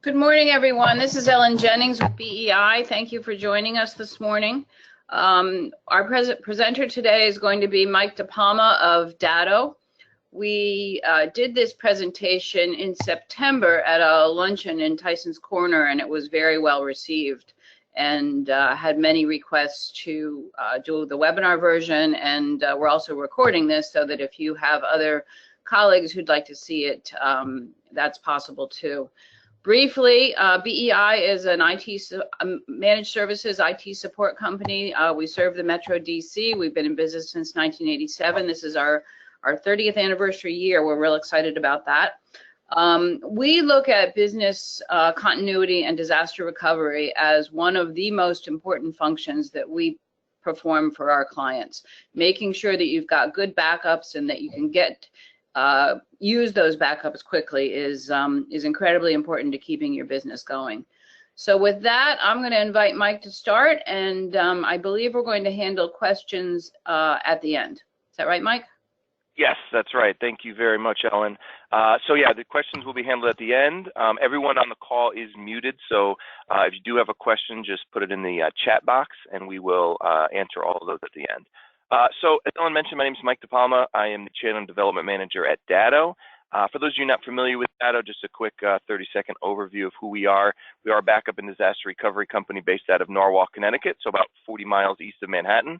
Good morning, everyone. This is Ellen Jennings with BEI. Thank you for joining us this morning. Our presenter today is going to be Mike DePalma of Datto. We did this presentation in September at a luncheon in Tyson's Corner, and it was very well received and had many requests to do the webinar version. And we're also recording this so that if you have other colleagues who'd like to see it, that's possible too. Briefly, BEI is an managed services IT support company. We serve the Metro DC. We've been in business since 1987. This is our 30th anniversary year. We're real excited about that. We look at business continuity and disaster recovery as one of the most important functions that we perform for our clients, making sure that you've got good backups and that you can use those backups quickly is incredibly important to keeping your business going. So with that, I'm going to invite Mike to start, and I believe we're going to handle questions at the end. Is that right, Mike? Yes, that's right. Thank you very much, Ellen. So yeah, the questions will be handled at the end. Everyone on the call is muted, so if you do have a question, just put it in the chat box, and we will answer all of those at the end. So as Ellen mentioned, my name is Mike DePalma. I am the Channel Development Manager at Datto. For those of you not familiar with Datto, just a quick 30-second overview of who we are. We are a backup and disaster recovery company based out of Norwalk, Connecticut, so about 40 miles east of Manhattan.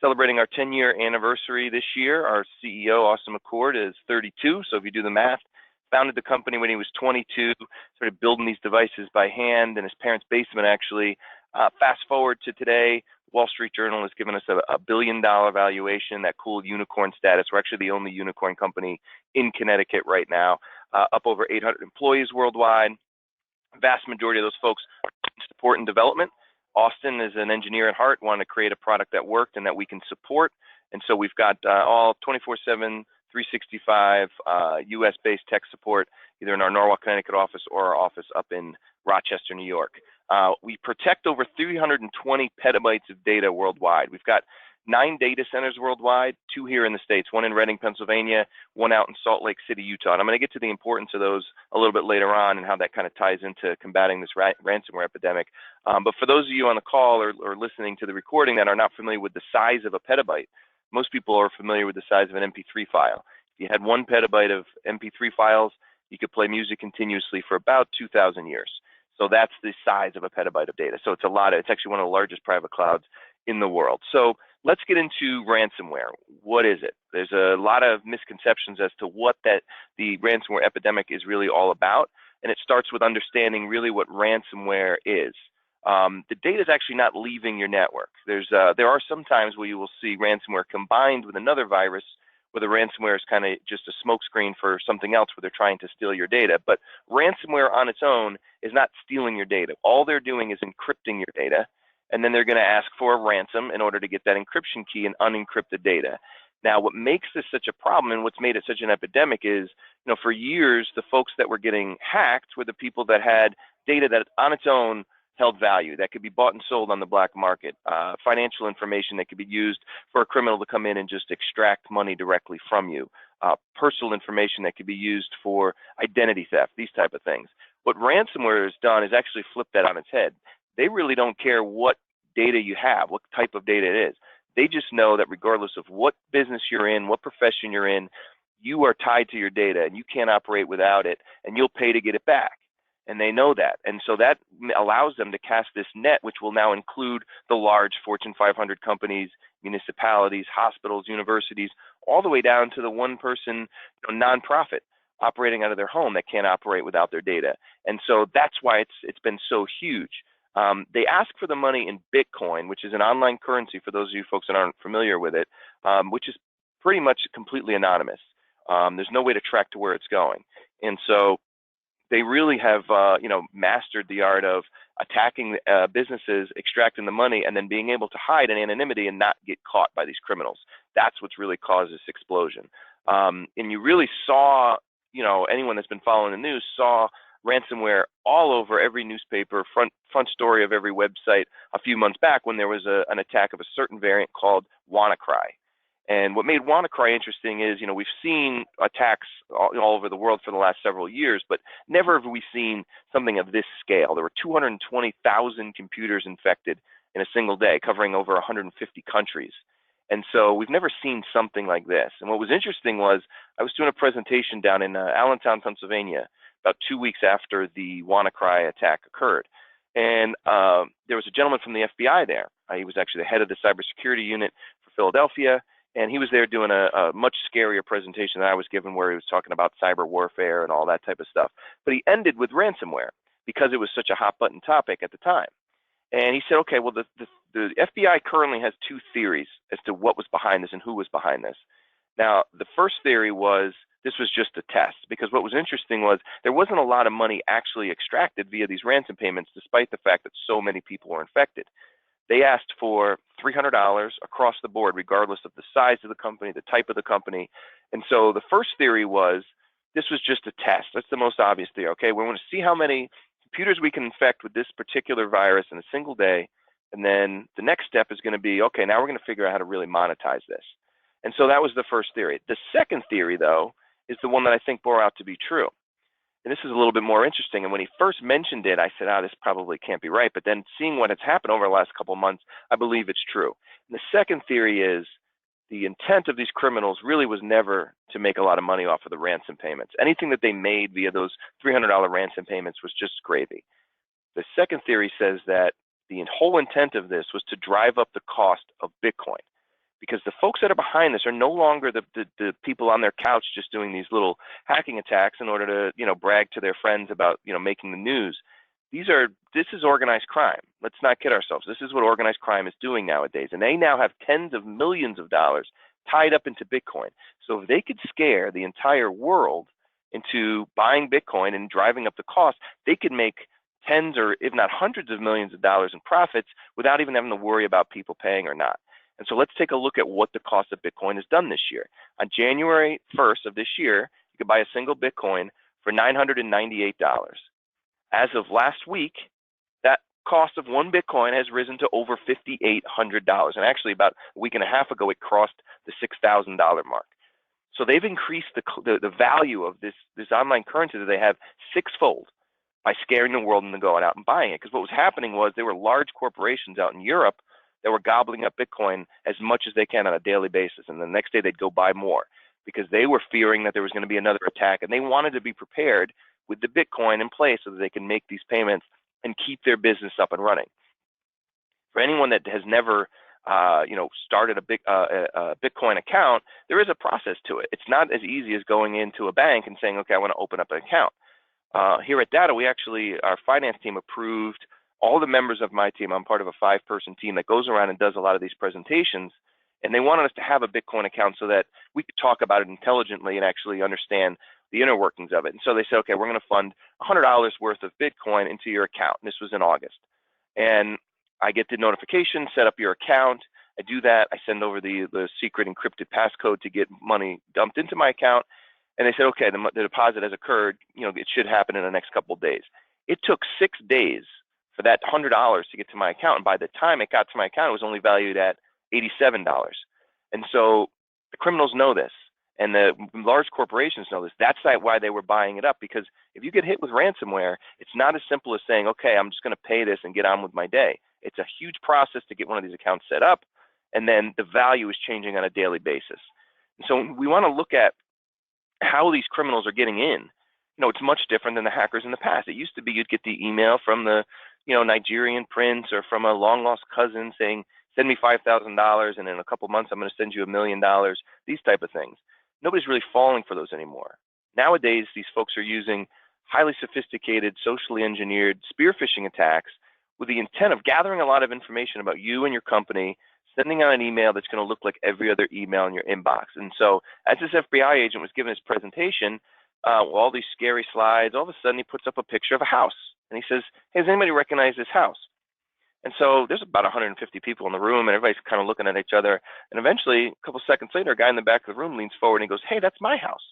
Celebrating our 10-year anniversary this year. Our CEO, Austin McCord, is 32, so if you do the math, founded the company when he was 22, started building these devices by hand in his parents' basement, actually. Fast forward to today, Wall Street Journal has given us a $1 billion valuation, that cool unicorn status. We're actually the only unicorn company in Connecticut right now, up over 800 employees worldwide. Vast majority of those folks are in support and development. Austin is an engineer at heart, wanted to create a product that worked and that we can support. And so we've got all 24/7, 365 US-based tech support, either in our Norwalk, Connecticut office or our office up in Rochester, New York. We protect over 320 petabytes of data worldwide. We've got 9 data centers worldwide, 2 here in the States, 1 in Reading, Pennsylvania, 1 out in Salt Lake City, Utah. And I'm going to get to the importance of those a little bit later on and how that kind of ties into combating this ransomware epidemic. But for those of you on the call or listening to the recording that are not familiar with the size of a petabyte, most people are familiar with the size of an MP3 file. If you had 1 petabyte of MP3 files, you could play music continuously for about 2,000 years. So that's the size of a petabyte of data. So it's it's actually one of the largest private clouds in the world. So let's get into ransomware. What is it? There's a lot of misconceptions as to what the ransomware epidemic is really all about. And it starts with understanding really what ransomware is. The data is actually not leaving your network. There are some times where you will see ransomware combined with another virus, where the ransomware is kind of just a smokescreen for something else where they're trying to steal your data. But ransomware on its own is not stealing your data. All they're doing is encrypting your data, and then they're going to ask for a ransom in order to get that encryption key and unencrypt the data. Now, what makes this such a problem and what's made it such an epidemic is, for years, the folks that were getting hacked were the people that had data that on its own held value, that could be bought and sold on the black market, financial information that could be used for a criminal to come in and just extract money directly from you, personal information that could be used for identity theft, these type of things. What ransomware has done is actually flip that on its head. They really don't care what data you have, what type of data it is. They just know that regardless of what business you're in, what profession you're in, you are tied to your data and you can't operate without it, and you'll pay to get it back. And they know that. And so that allows them to cast this net, which will now include the large Fortune 500 companies, municipalities, hospitals, universities, all the way down to the one-person nonprofit operating out of their home that can't operate without their data. And so that's why it's been so huge. They ask for the money in Bitcoin, which is an online currency for those of you folks that aren't familiar with it, which is pretty much completely anonymous. There's no way to track to where it's going. And so they really have, mastered the art of attacking businesses, extracting the money, and then being able to hide in anonymity and not get caught by these criminals. That's what's really caused this explosion. And you really saw, anyone that's been following the news saw ransomware all over every newspaper, front story of every website a few months back when there was an attack of a certain variant called WannaCry. And what made WannaCry interesting is, we've seen attacks all over the world for the last several years, but never have we seen something of this scale. There were 220,000 computers infected in a single day, covering over 150 countries. And so we've never seen something like this. And what was interesting was I was doing a presentation down in Allentown, Pennsylvania, about 2 weeks after the WannaCry attack occurred. And there was a gentleman from the FBI there. He was actually the head of the cybersecurity unit for Philadelphia. And he was there doing a much scarier presentation than I was given, where he was talking about cyber warfare and all that type of stuff. But he ended with ransomware because it was such a hot button topic at the time. And he said, okay, well, the FBI currently has two theories as to what was behind this and who was behind this. Now, the first theory was this was just a test, because what was interesting was there wasn't a lot of money actually extracted via these ransom payments, despite the fact that so many people were infected. They asked for $300 across the board, regardless of the size of the company, the type of the company. And so the first theory was this was just a test. That's the most obvious theory. Okay, we want to see how many computers we can infect with this particular virus in a single day. And then the next step is going to be, okay, now we're going to figure out how to really monetize this. And so that was the first theory. The second theory, though, is the one that I think bore out to be true. And this is a little bit more interesting. And when he first mentioned it, I said, this probably can't be right. But then seeing what has happened over the last couple of months, I believe it's true. And the second theory is the intent of these criminals really was never to make a lot of money off of the ransom payments. Anything that they made via those $300 ransom payments was just gravy. The second theory says that the whole intent of this was to drive up the cost of Bitcoin, because the folks that are behind this are no longer the people on their couch just doing these little hacking attacks in order to, brag to their friends about, making the news. This is organized crime. Let's not kid ourselves. This is what organized crime is doing nowadays. And they now have tens of millions of dollars tied up into Bitcoin. So if they could scare the entire world into buying Bitcoin and driving up the cost, they could make tens or if not hundreds of millions of dollars in profits without even having to worry about people paying or not. And so let's take a look at what the cost of Bitcoin has done this year. On January 1st of this year, you could buy a single Bitcoin for $998. As of last week, that cost of one Bitcoin has risen to over $5,800. And actually, about a week and a half ago, it crossed the $6,000 mark. So they've increased the value of this online currency that they have sixfold by scaring the world into going out and buying it. Because what was happening was there were large corporations out in Europe that were gobbling up Bitcoin as much as they can on a daily basis. And the next day they'd go buy more because they were fearing that there was going to be another attack, and they wanted to be prepared with the Bitcoin in place so that they can make these payments and keep their business up and running. For anyone that has never started a Bitcoin account, there is a process to it. It's not as easy as going into a bank and saying, okay, I want to open up an account. Here at Data, our finance team approved all the members of my team. I'm part of a 5-person team that goes around and does a lot of these presentations, and they wanted us to have a Bitcoin account so that we could talk about it intelligently and actually understand the inner workings of it. And so they said, okay, we're going to fund $100 worth of Bitcoin into your account. And this was in August. And I get the notification, set up your account. I do that. I send over the secret encrypted passcode to get money dumped into my account. And they said, okay, the deposit has occurred. It should happen in the next couple of days. It took 6 days for that $100 to get to my account. And by the time it got to my account, it was only valued at $87. And so the criminals know this, and the large corporations know this. That's why they were buying it up, because if you get hit with ransomware, it's not as simple as saying, okay, I'm just going to pay this and get on with my day. It's a huge process to get one of these accounts set up, and then the value is changing on a daily basis. And so we want to look at how these criminals are getting in. It's much different than the hackers in the past. It used to be you'd get the email from the Nigerian prince or from a long lost cousin saying, send me $5,000 and in a couple months I'm going to send you $1 million, these type of things. Nobody's really falling for those anymore. Nowadays, these folks are using highly sophisticated, socially engineered spear phishing attacks with the intent of gathering a lot of information about you and your company, sending out an email that's going to look like every other email in your inbox. And so as this FBI agent was giving his presentation, all these scary slides, all of a sudden he puts up a picture of a house. And he says, hey, does anybody recognize this house? And so there's about 150 people in the room, and everybody's kind of looking at each other. And eventually, a couple seconds later, a guy in the back of the room leans forward and he goes, hey, that's my house.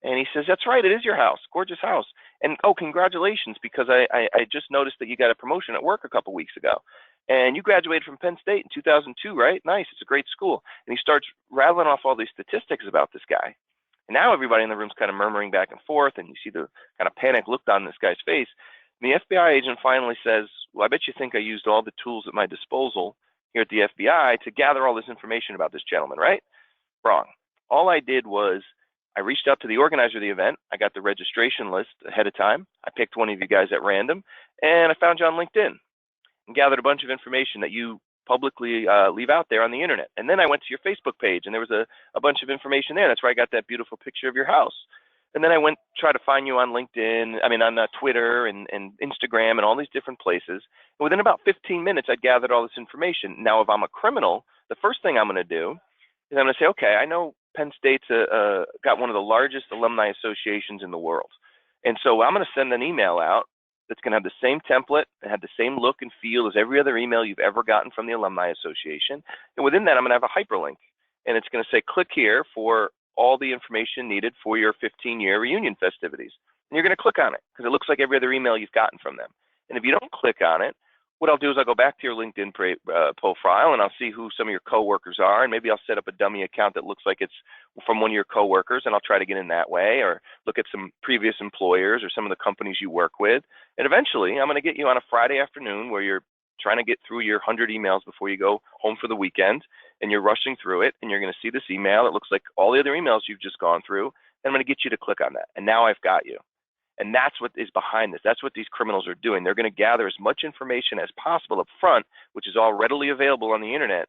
And he says, that's right, it is your house, gorgeous house. And oh, congratulations, because I just noticed that you got a promotion at work a couple weeks ago. And you graduated from Penn State in 2002, right? Nice, it's a great school. And he starts rattling off all these statistics about this guy. And now everybody in the room's kind of murmuring back and forth, and you see the kind of panic look on this guy's face. And the FBI agent finally says, well, I bet you think I used all the tools at my disposal here at the FBI to gather all this information about this gentleman, right? Wrong. All I did was I reached out to the organizer of the event. I got the registration list ahead of time. I picked one of you guys at random, and I found you on LinkedIn and gathered a bunch of information that you publicly leave out there on the internet. And then I went to your Facebook page, and there was a bunch of information there. That's where I got that beautiful picture of your house. And then I went try to find you on LinkedIn, on Twitter and Instagram and all these different places. And within about 15 minutes, I gathered all this information. Now, if I'm a criminal, the first thing I'm going to do is I'm going to say, okay, I know Penn State's got one of the largest alumni associations in the world. And so I'm going to send an email out that's going to have the same template and have the same look and feel as every other email you've ever gotten from the Alumni Association. And within that, I'm going to have a hyperlink. And it's going to say, click here for all the information needed for your 15-year reunion festivities. And you're going to click on it because it looks like every other email you've gotten from them. And if you don't click on it, what I'll do is I'll go back to your LinkedIn profile and I'll see who some of your coworkers are, and maybe I'll set up a dummy account that looks like it's from one of your coworkers, and I'll try to get in that way, or look at some previous employers or some of the companies you work with. And eventually, I'm going to get you on a Friday afternoon where you're trying to get through your 100 emails before you go home for the weekend, and you're rushing through it, and you're going to see this email. It looks like all the other emails you've just gone through, and I'm going to get you to click on that. And now I've got you. And that's what is behind this. That's what these criminals are doing. They're going to gather as much information as possible up front, which is all readily available on the internet,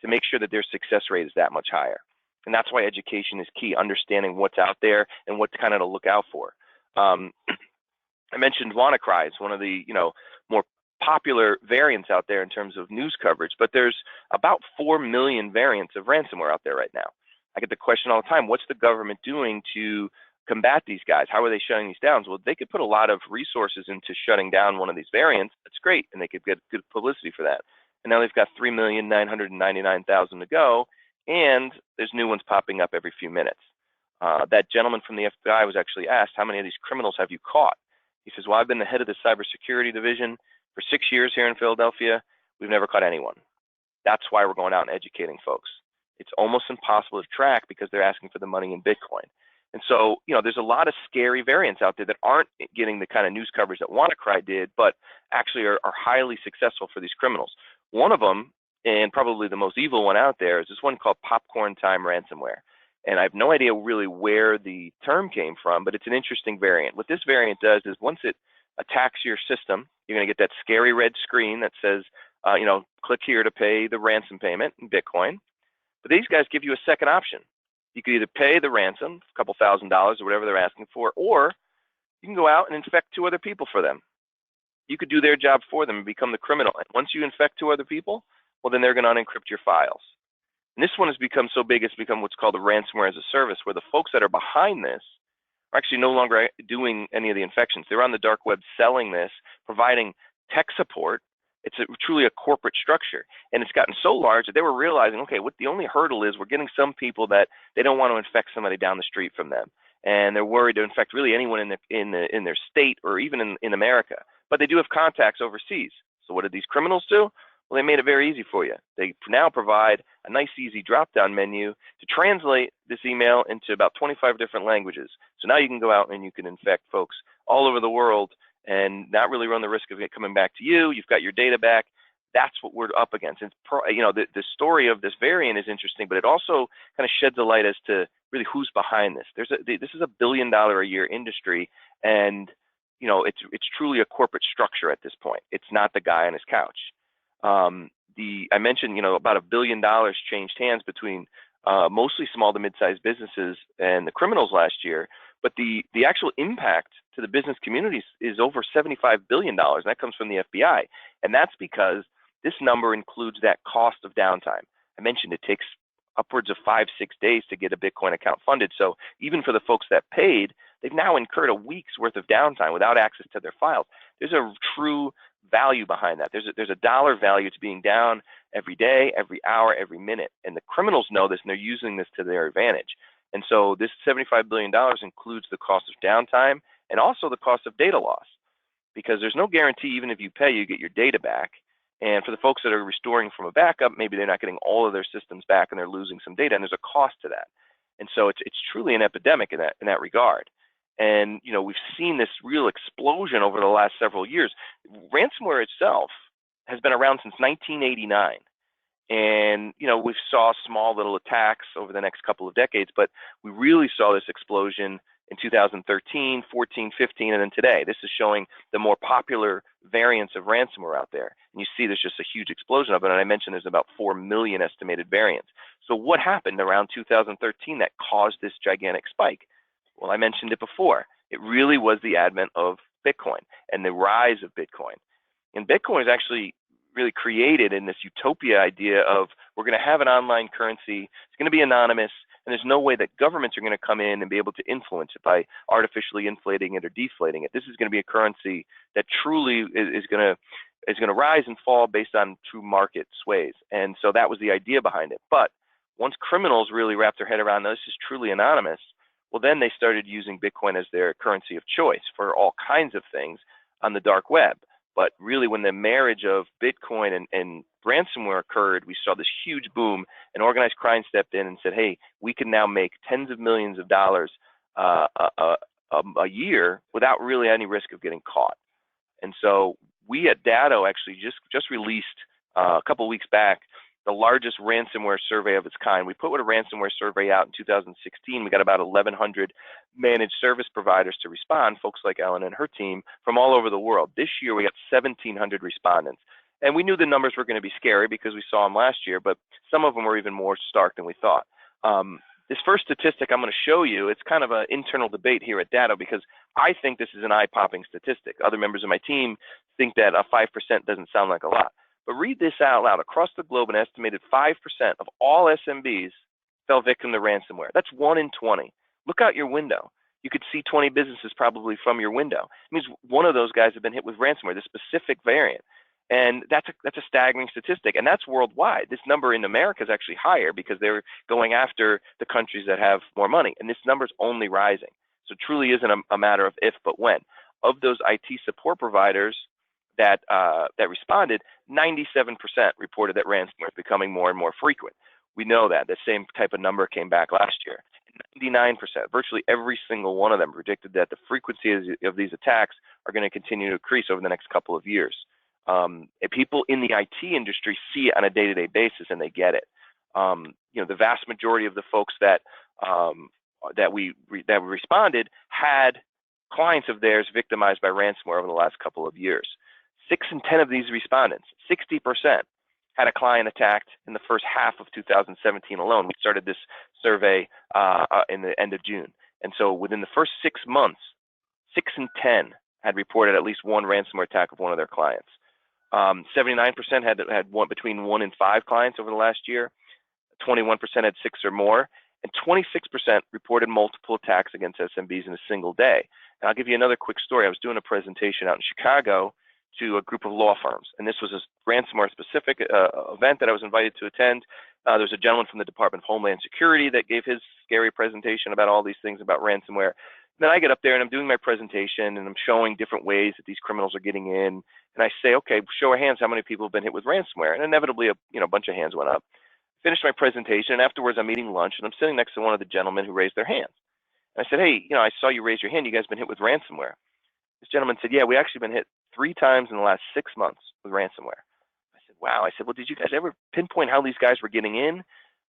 to make sure that their success rate is that much higher. And that's why education is key, understanding what's out there and what kind of to look out for. I mentioned WannaCry. It's one of the more popular variants out there in terms of news coverage, but there's about 4 million variants of ransomware out there right now. I get the question all the time, what's the government doing to combat these guys? How are they shutting these down? Well, they could put a lot of resources into shutting down one of these variants. That's great, and they could get good publicity for that. And now they've got 3,999,000 to go, and there's new ones popping up every few minutes. That gentleman from the FBI was actually asked, how many of these criminals have you caught? He says, well, I've been the head of the cybersecurity division for 6 years here in Philadelphia. We've never caught anyone. That's why we're going out and educating folks. It's almost impossible to track because they're asking for the money in Bitcoin. And so, there's a lot of scary variants out there that aren't getting the kind of news coverage that WannaCry did, but actually are highly successful for these criminals. One of them, and probably the most evil one out there, is this one called popcorn time ransomware. And I have no idea really where the term came from, but it's an interesting variant. What this variant does is once it attacks your system, you're going to get that scary red screen that says, click here to pay the ransom payment in Bitcoin. But these guys give you a second option. You could either pay the ransom, a couple $1,000s or whatever they're asking for, or you can go out and infect 2 other people for them. You could do their job for them and become the criminal. And once you infect 2 other people, well, then they're going to unencrypt your files. And this one has become so big, it's become what's called a ransomware as a service, where the folks that are behind this are actually no longer doing any of the infections. They're on the dark web selling this, providing tech support. It's truly a corporate structure, and it's gotten so large that they were realizing, okay, what the only hurdle is, we're getting some people that they don't want to infect somebody down the street from them, and they're worried to infect really anyone in their state or even in America. But they do have contacts overseas. So what did these criminals do? Well, they made it very easy for you. They now provide a nice, easy drop-down menu to translate this email into about 25 different languages. So now you can go out and you can infect folks all over the world and not really run the risk of it coming back to you. You've got your data back. That's what we're up against. And the story of this variant is interesting, but it also kind of sheds a light as to really who's behind this. This is $1 billion a year industry, and it's truly a corporate structure at this point. It's not the guy on his couch. I mentioned about $1 billion changed hands between mostly small to mid-sized businesses and the criminals last year. But the actual impact to the business communities is over $75 billion, and that comes from the FBI. And that's because this number includes that cost of downtime. I mentioned it takes upwards of 5-6 days to get a Bitcoin account funded. So even for the folks that paid, they've now incurred a week's worth of downtime without access to their files. There's a true value behind that. There's a dollar value to being down every day, every hour, every minute. And the criminals know this, and they're using this to their advantage. And so this $75 billion includes the cost of downtime and also the cost of data loss, because there's no guarantee even if you pay, you get your data back. And for the folks that are restoring from a backup, maybe they're not getting all of their systems back and they're losing some data, and there's a cost to that. And so it's truly an epidemic in that regard. And we've seen this real explosion over the last several years. Ransomware itself has been around since 1989. And we saw small little attacks over the next couple of decades, but we really saw this explosion in 2013, 14, 15, and then today. This is showing the more popular variants of ransomware out there. And you see there's just a huge explosion of it. And I mentioned there's about 4 million estimated variants. So what happened around 2013 that caused this gigantic spike? Well, I mentioned it before. It really was the advent of Bitcoin and the rise of Bitcoin. And Bitcoin is actually really created in this utopia idea of we're going to have an online currency, it's going to be anonymous, and there's no way that governments are going to come in and be able to influence it by artificially inflating it or deflating it. This is going to be a currency that truly is going to rise and fall based on true market sways. And so that was the idea behind it. But once criminals really wrapped their head around this is truly anonymous, well, then they started using Bitcoin as their currency of choice for all kinds of things on the dark web. But really, when the marriage of Bitcoin and ransomware occurred, we saw this huge boom, and organized crime stepped in and said, hey, we can now make tens of millions of dollars a year without really any risk of getting caught. And so we at Datto actually just released a couple of weeks back the largest ransomware survey of its kind. We put a ransomware survey out in 2016. We got about 1,100 managed service providers to respond, folks like Ellen and her team from all over the world. This year, we got 1,700 respondents. And we knew the numbers were going to be scary because we saw them last year, but some of them were even more stark than we thought. This first statistic I'm going to show you, it's kind of an internal debate here at Datto because I think this is an eye-popping statistic. Other members of my team think that 5% doesn't sound like a lot. But read this out loud. Across the globe, an estimated 5% of all SMBs fell victim to ransomware. That's 1 in 20. Look out your window. You could see 20 businesses probably from your window. It means one of those guys have been hit with ransomware, this specific variant. And that's a staggering statistic, and that's worldwide. This number in America is actually higher because they're going after the countries that have more money, and this number is only rising. So it truly isn't a matter of if, but when. Of those IT support providers that responded, 97% reported that ransomware is becoming more and more frequent. We know that. The same type of number came back last year. 99%, virtually every single one of them predicted that the frequency of these attacks are going to continue to increase over the next couple of years. People in the IT industry see it on a day-to-day basis, and they get it. The vast majority of the folks that we responded had clients of theirs victimized by ransomware over the last couple of years. 6 in 10 of these respondents, 60%, had a client attacked in the first half of 2017 alone. We started this survey in the end of June. And so within the first 6 months, 6 in 10 had reported at least one ransomware attack of one of their clients. 79% had between 1 and 5 clients over the last year. 21% had 6 or more. And 26% reported multiple attacks against SMBs in a single day. And I'll give you another quick story. I was doing a presentation out in Chicago to a group of law firms, and this was a ransomware-specific event that I was invited to attend. There was a gentleman from the Department of Homeland Security that gave his scary presentation about all these things about ransomware. Then I get up there and I'm doing my presentation and I'm showing different ways that these criminals are getting in. And I say, okay, show of hands, how many people have been hit with ransomware? And inevitably, a bunch of hands went up. Finished my presentation, and afterwards I'm eating lunch, and I'm sitting next to one of the gentlemen who raised their hands. And I said, hey, I saw you raise your hand. You guys been hit with ransomware? This gentleman said, yeah, we actually been hit 3 times in the last 6 months with ransomware. I said, wow. I said, well, did you guys ever pinpoint how these guys were getting in?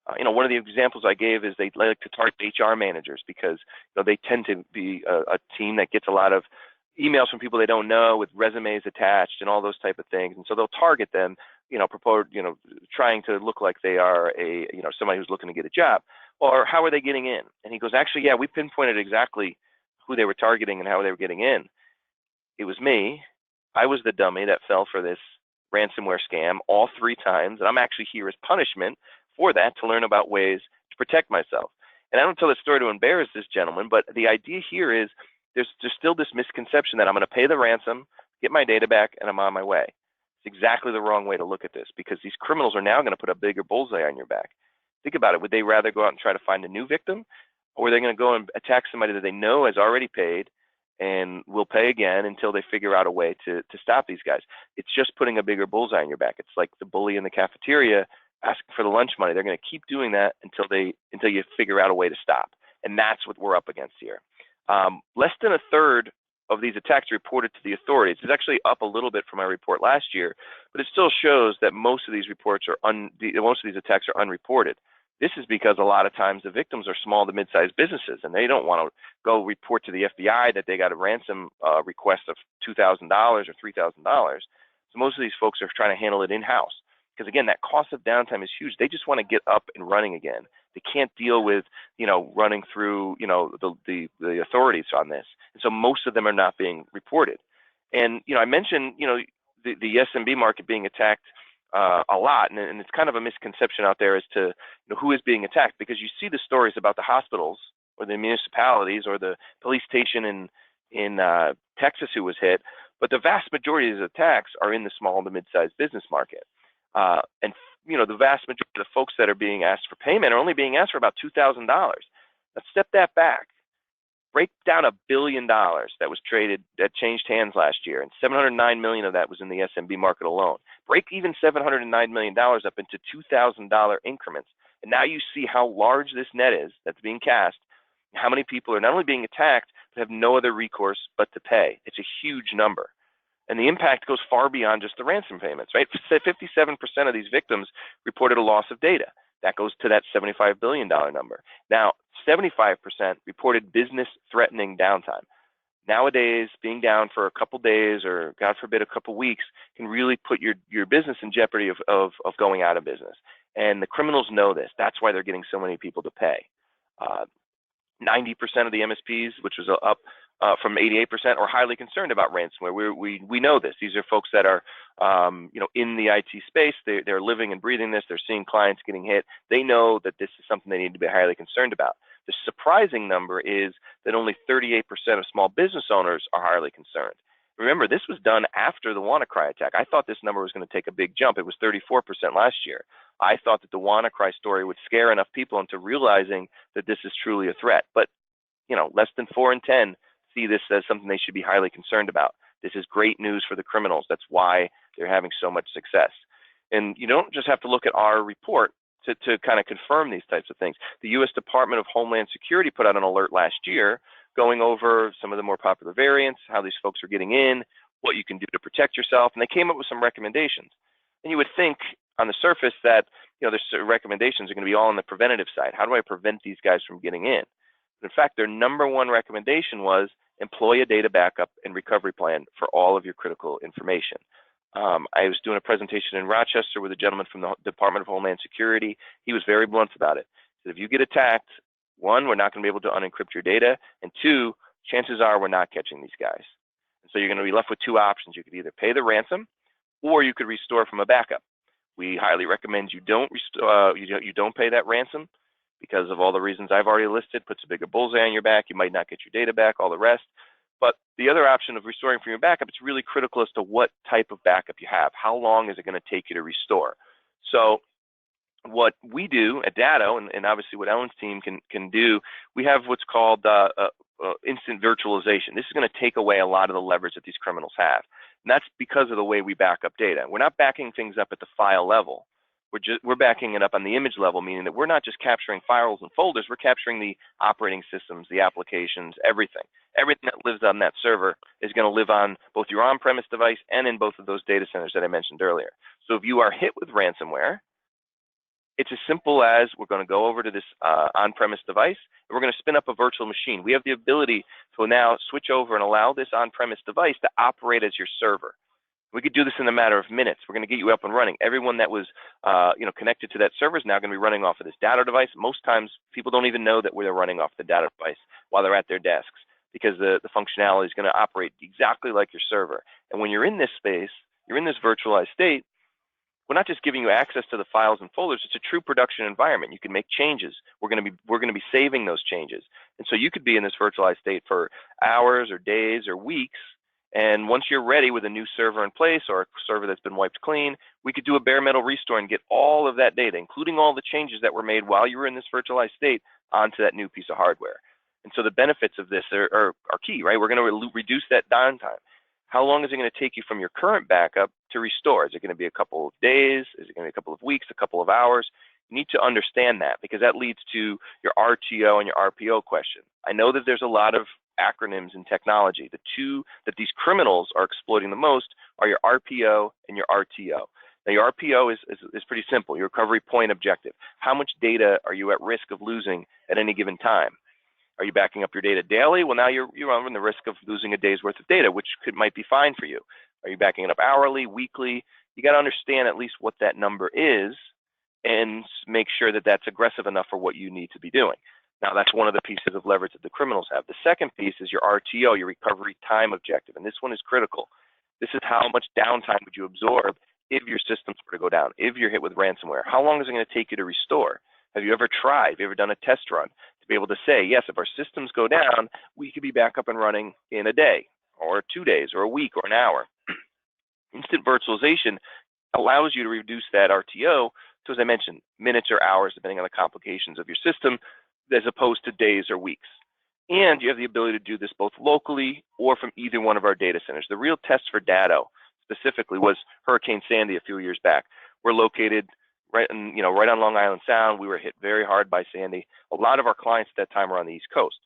One of the examples I gave is they like to target HR managers because they tend to be a team that gets a lot of emails from people they don't know with resumes attached and all those type of things. And so they'll target them, trying to look like they are somebody who's looking to get a job. Or how are they getting in? And he goes, actually, yeah, we pinpointed exactly who they were targeting and how they were getting in. It was me. I was the dummy that fell for this ransomware scam all 3 times. And I'm actually here as punishment for that to learn about ways to protect myself. And I don't tell this story to embarrass this gentleman, but the idea here is there's still this misconception that I'm going to pay the ransom, get my data back, and I'm on my way. It's exactly the wrong way to look at this because these criminals are now going to put a bigger bullseye on your back. Think about it. Would they rather go out and try to find a new victim, or are they going to go and attack somebody that they know has already paid, and we'll pay again until they figure out a way to stop these guys. It's just putting a bigger bullseye on your back. It's like the bully in the cafeteria asking for the lunch money. They're going to keep doing that until you figure out a way to stop. And that's what we're up against here. Less than a third of these attacks reported to the authorities. It's actually up a little bit from my report last year, but it still shows that most of these reports most of these attacks are unreported. This is because a lot of times the victims are small to mid-sized businesses, and they don't want to go report to the FBI that they got a ransom request of $2,000 or $3,000. So most of these folks are trying to handle it in-house. Because again, that cost of downtime is huge. They just want to get up and running again. They can't deal with, running through, the authorities on this. And so most of them are not being reported. And, I mentioned, the SMB market being attacked a lot, and it's kind of a misconception out there as to who is being attacked, because you see the stories about the hospitals or the municipalities or the police station in Texas who was hit, but the vast majority of these attacks are in the small to mid-sized business market. And the vast majority of the folks that are being asked for payment are only being asked for about $2,000. Let's step that back. Break down $1 billion that changed hands last year, and $709 million of that was in the SMB market alone. Break even $709 million up into $2,000 increments, and now you see how large this net is that's being cast, how many people are not only being attacked, but have no other recourse but to pay. It's a huge number. And the impact goes far beyond just the ransom payments, right? 57% of these victims reported a loss of data. That goes to that $75 billion number. Now, 75% reported business-threatening downtime. Nowadays, being down for a couple days or, God forbid, a couple weeks can really put your business in jeopardy of going out of business. And the criminals know this. That's why they're getting so many people to pay. 90% of the MSPs, which was up from 88%, are highly concerned about ransomware. We know this. These are folks that are, in the IT space. They're living and breathing this. They're seeing clients getting hit. They know that this is something they need to be highly concerned about. The surprising number is that only 38% of small business owners are highly concerned. Remember, this was done after the WannaCry attack. I thought this number was going to take a big jump. It was 34% last year. I thought that the WannaCry story would scare enough people into realizing that this is truly a threat. But, less than 4 in 10 see this as something they should be highly concerned about. This is great news for the criminals. That's why they're having so much success. And you don't just have to look at our report to kind of confirm these types of things. The U.S. Department of Homeland Security put out an alert last year going over some of the more popular variants, how these folks are getting in, what you can do to protect yourself, and they came up with some recommendations. And you would think on the surface that their recommendations are going to be all on the preventative side. How do I prevent these guys from getting in? But in fact, their number one recommendation was employ a data backup and recovery plan for all of your critical information. I was doing a presentation in Rochester with a gentleman from the Department of Homeland Security. He was very blunt about it. He said, if you get attacked, 1, we're not going to be able to unencrypt your data, and 2, chances are we're not catching these guys. And so you're going to be left with 2 options. You could either pay the ransom, or you could restore from a backup. We highly recommend you don't pay that ransom because of all the reasons I've already listed. Puts a bigger bullseye on your back. You might not get your data back, all the rest. But the other option of restoring from your backup, it's really critical as to what type of backup you have. How long is it going to take you to restore? So what we do at Datto, and obviously what Ellen's team can do, we have what's called instant virtualization. This is going to take away a lot of the leverage that these criminals have. And that's because of the way we back up data. We're not backing things up at the file level. We're backing it up on the image level, meaning that we're not just capturing files and folders, we're capturing the operating systems, the applications, everything. Everything that lives on that server is going to live on both your on-premise device and in both of those data centers that I mentioned earlier. So if you are hit with ransomware, it's as simple as we're going to go over to this on-premise device, and we're going to spin up a virtual machine. We have the ability to now switch over and allow this on-premise device to operate as your server. We could do this in a matter of minutes. We're going to get you up and running. Everyone that was connected to that server is now going to be running off of this Datto device. Most times, people don't even know that we're running off the Datto device while they're at their desks, because the functionality is going to operate exactly like your server. And when you're in this space, you're in this virtualized state, we're not just giving you access to the files and folders. It's a true production environment. You can make changes. We're going to be saving those changes. And so you could be in this virtualized state for hours or days or weeks. And once you're ready with a new server in place or a server that's been wiped clean, we could do a bare metal restore and get all of that data, including all the changes that were made while you were in this virtualized state, onto that new piece of hardware. And so the benefits of this are key, right? We're going to reduce that downtime. How long is it going to take you from your current backup to restore? Is it going to be a couple of days? Is it going to be a couple of weeks, a couple of hours? You need to understand that, because that leads to your RTO and your RPO question. I know that there's a lot of acronyms in technology. The two that these criminals are exploiting the most are your RPO and your RTO. Now, your RPO is pretty simple, your recovery point objective. How much data are you at risk of losing at any given time? Are you backing up your data daily? Well, now you're running the risk of losing a day's worth of data, which might be fine for you. Are you backing it up hourly, weekly? You got to understand at least what that number is and make sure that that's aggressive enough for what you need to be doing. Now, that's one of the pieces of leverage that the criminals have. The second piece is your RTO, your recovery time objective, and this one is critical. This is how much downtime would you absorb if your systems were to go down, if you're hit with ransomware. How long is it going to take you to restore? Have you ever tried, have you ever done a test run to be able to say, yes, if our systems go down, we could be back up and running in a day or 2 days or a week or an hour? Instant virtualization allows you to reduce that RTO to, as I mentioned, minutes or hours, depending on the complications of your system, as opposed to days or weeks. And you have the ability to do this both locally or from either one of our data centers. The real test for Datto specifically was Hurricane Sandy a few years back. We're located right on Long Island Sound. We were hit very hard by Sandy. A lot of our clients at that time were on the East Coast.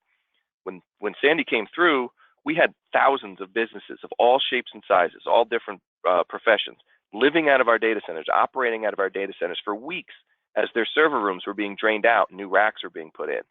When Sandy came through, we had thousands of businesses of all shapes and sizes, all different professions, living out of our data centers, operating out of our data centers for weeks as their server rooms were being drained out, new racks were being put in.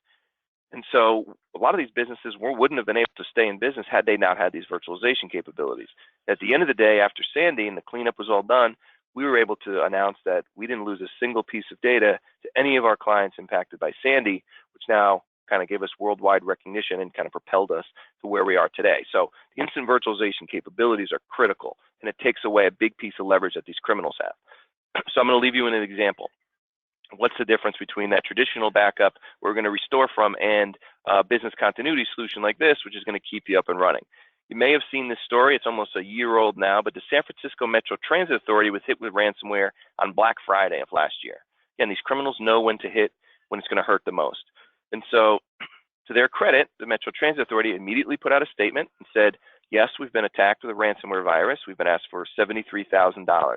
And so a lot of these businesses wouldn't have been able to stay in business had they not had these virtualization capabilities. At the end of the day, after Sandy and the cleanup was all done, we were able to announce that we didn't lose a single piece of data to any of our clients impacted by Sandy, which now kind of gave us worldwide recognition and kind of propelled us to where we are today. So the instant virtualization capabilities are critical, and it takes away a big piece of leverage that these criminals have. So I'm going to leave you with an example. What's the difference between that traditional backup we're going to restore from and a business continuity solution like this, which is going to keep you up and running? You may have seen this story. It's almost a year old now, but the San Francisco Metro Transit Authority was hit with ransomware on Black Friday of last year. Again, these criminals know when to hit, when it's going to hurt the most. And so, to their credit, the Metro Transit Authority immediately put out a statement and said, yes, we've been attacked with a ransomware virus. We've been asked for $73,000.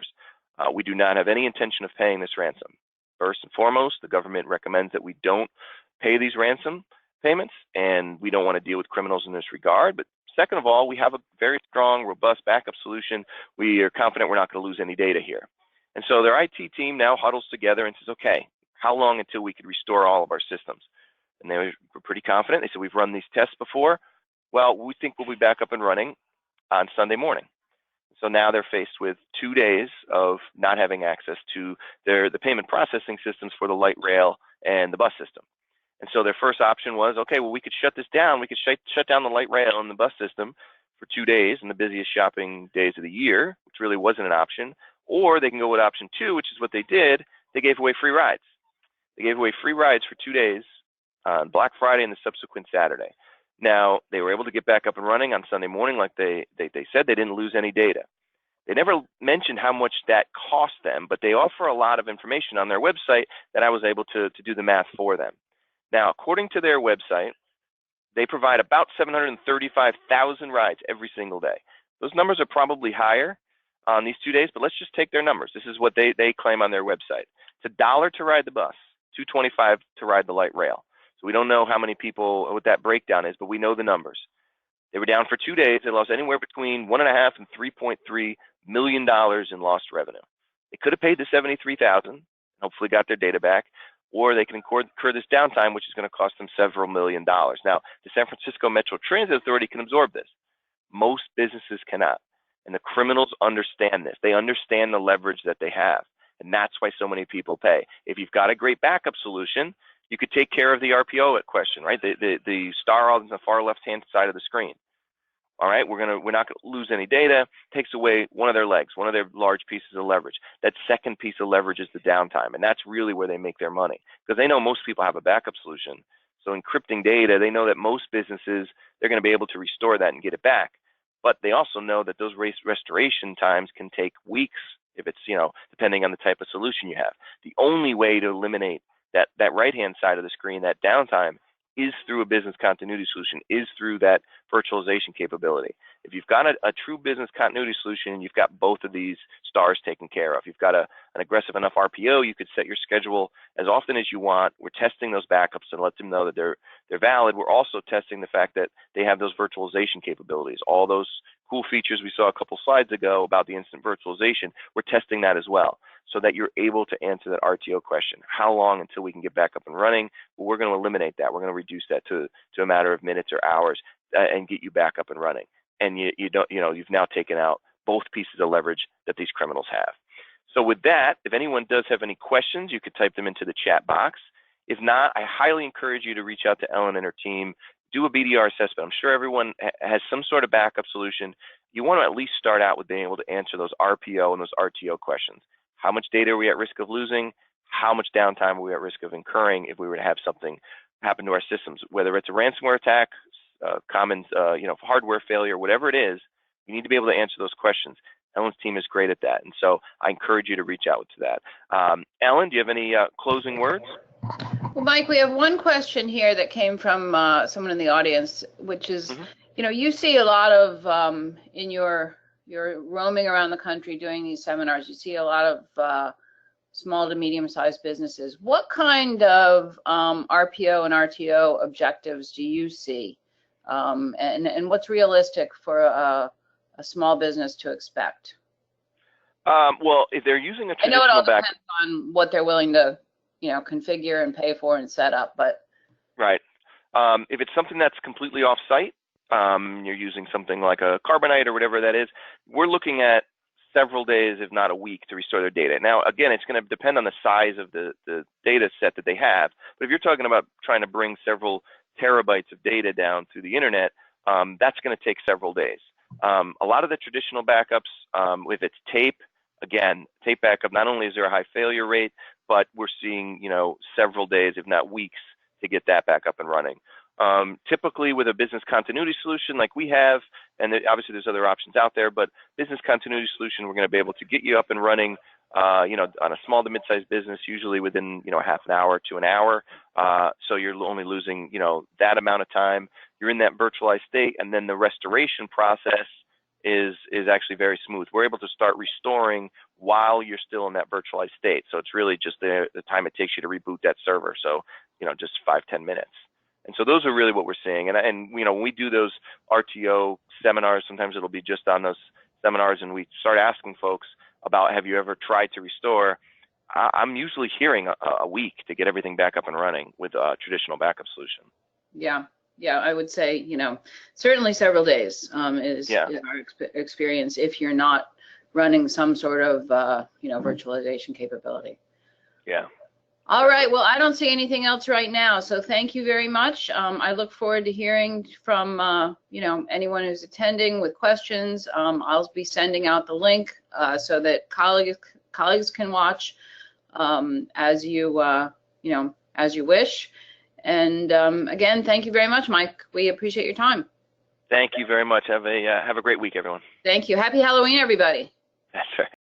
We do not have any intention of paying this ransom. First and foremost, the government recommends that we don't pay these ransom payments, and we don't want to deal with criminals in this regard. But second of all, we have a very strong, robust backup solution. We are confident we're not going to lose any data here. And so their IT team now huddles together and says, okay, how long until we could restore all of our systems? And they were pretty confident. They said, we've run these tests before. Well, we think we'll be back up and running on Sunday morning. So now they're faced with 2 days of not having access to the payment processing systems for the light rail and the bus system. And so their first option was, okay, well, we could shut this down. We could shut down the light rail and the bus system for 2 days in the busiest shopping days of the year, which really wasn't an option. Or they can go with option 2, which is what they did. They gave away free rides. They gave away free rides for 2 days on Black Friday and the subsequent Saturday. Now, they were able to get back up and running on Sunday morning like they said. They didn't lose any data. They never mentioned how much that cost them, but they offer a lot of information on their website that I was able to do the math for them. Now, according to their website, they provide about 735,000 rides every single day. Those numbers are probably higher on these 2 days, but let's just take their numbers. This is what they claim on their website. It's $1 to ride the bus, $2.25 to ride the light rail. So we don't know how many people, what that breakdown is, but we know the numbers. They were down for 2 days. They lost anywhere between $1.5 and $3.3 million in lost revenue. They could have paid the $73,000, hopefully got their data back, or they can incur this downtime, which is going to cost them several million dollars. Now, the San Francisco Metro Transit Authority can absorb this. Most businesses cannot, and the criminals understand this. They understand the leverage that they have, and that's why so many people pay. If you've got a great backup solution, you could take care of the RPO question, right? The star on the far left-hand side of the screen. All right, we're not going to lose any data. Takes away one of their legs, one of their large pieces of leverage. That second piece of leverage is the downtime, and that's really where they make their money, because they know most people have a backup solution. So encrypting data, they know that most businesses, they're going to be able to restore that and get it back. But they also know that those restoration times can take weeks if it's, depending on the type of solution you have. The only way to eliminate that right-hand side of the screen, that downtime, is through a business continuity solution, is through that virtualization capability. If you've got a true business continuity solution, you've got both of these stars taken care of. You've got an aggressive enough RPO, you could set your schedule as often as you want. We're testing those backups and let them know that they're valid. We're also testing the fact that they have those virtualization capabilities. All those cool features we saw a couple slides ago about the instant virtualization, we're testing that as well, so that you're able to answer that RTO question. How long until we can get back up and running? Well, we're going to eliminate that. We're going to reduce that to a matter of minutes or hours and get you back up and running. And you've now taken out both pieces of leverage that these criminals have. So with that, if anyone does have any questions, you could type them into the chat box. If not, I highly encourage you to reach out to Ellen and her team. Do a BDR assessment. I'm sure everyone has some sort of backup solution. You want to at least start out with being able to answer those RPO and those RTO questions. How much data are we at risk of losing? How much downtime are we at risk of incurring if we were to have something happen to our systems? Whether it's a ransomware attack, common hardware failure, whatever it is, you need to be able to answer those questions. Ellen's team is great at that, and so I encourage you to reach out to that. Ellen, do you have any closing words? Well, Mike, we have one question here that came from someone in the audience, which is, you see a lot of in you're roaming around the country doing these seminars. You see a lot of small to medium-sized businesses. What kind of RPO and RTO objectives do you see, and what's realistic for a small business to expect? Well, if they're using a traditional I know it all depends on what they're willing to configure and pay for and set up, but. Right. If it's something that's completely off-site, you're using something like a Carbonite or whatever that is, we're looking at several days, if not a week, to restore their data. Now, again, it's going to depend on the size of the data set that they have. But if you're talking about trying to bring several terabytes of data down through the internet, that's going to take several days. A lot of the traditional backups, if it's tape, again, tape backup, not only is there a high failure rate, but we're seeing, several days, if not weeks, to get that back up and running. Typically with a business continuity solution like we have, and obviously there's other options out there, but business continuity solution, we're going to be able to get you up and running, on a small to mid-sized business, usually within, half an hour to an hour. So you're only losing, that amount of time. You're in that virtualized state, and then the restoration process is actually very smooth. We're able to start restoring while you're still in that virtualized state. So it's really just the time it takes you to reboot that server. So, just 5-10 minutes. And so those are really what we're seeing. And when we do those RTO seminars, sometimes it'll be just on those seminars, and we start asking folks about, have you ever tried to restore? I'm usually hearing a week to get everything back up and running with a traditional backup solution. Yeah, I would say, certainly several days is our experience if you're not running some sort of, virtualization capability. Yeah. All right, well, I don't see anything else right now, so thank you very much. I look forward to hearing from, anyone who's attending with questions. I'll be sending out the link so that colleagues can watch as you wish. And again, thank you very much, Mike. We appreciate your time. Thank you very much. Have a great week, everyone. Thank you. Happy Halloween, everybody. That's right.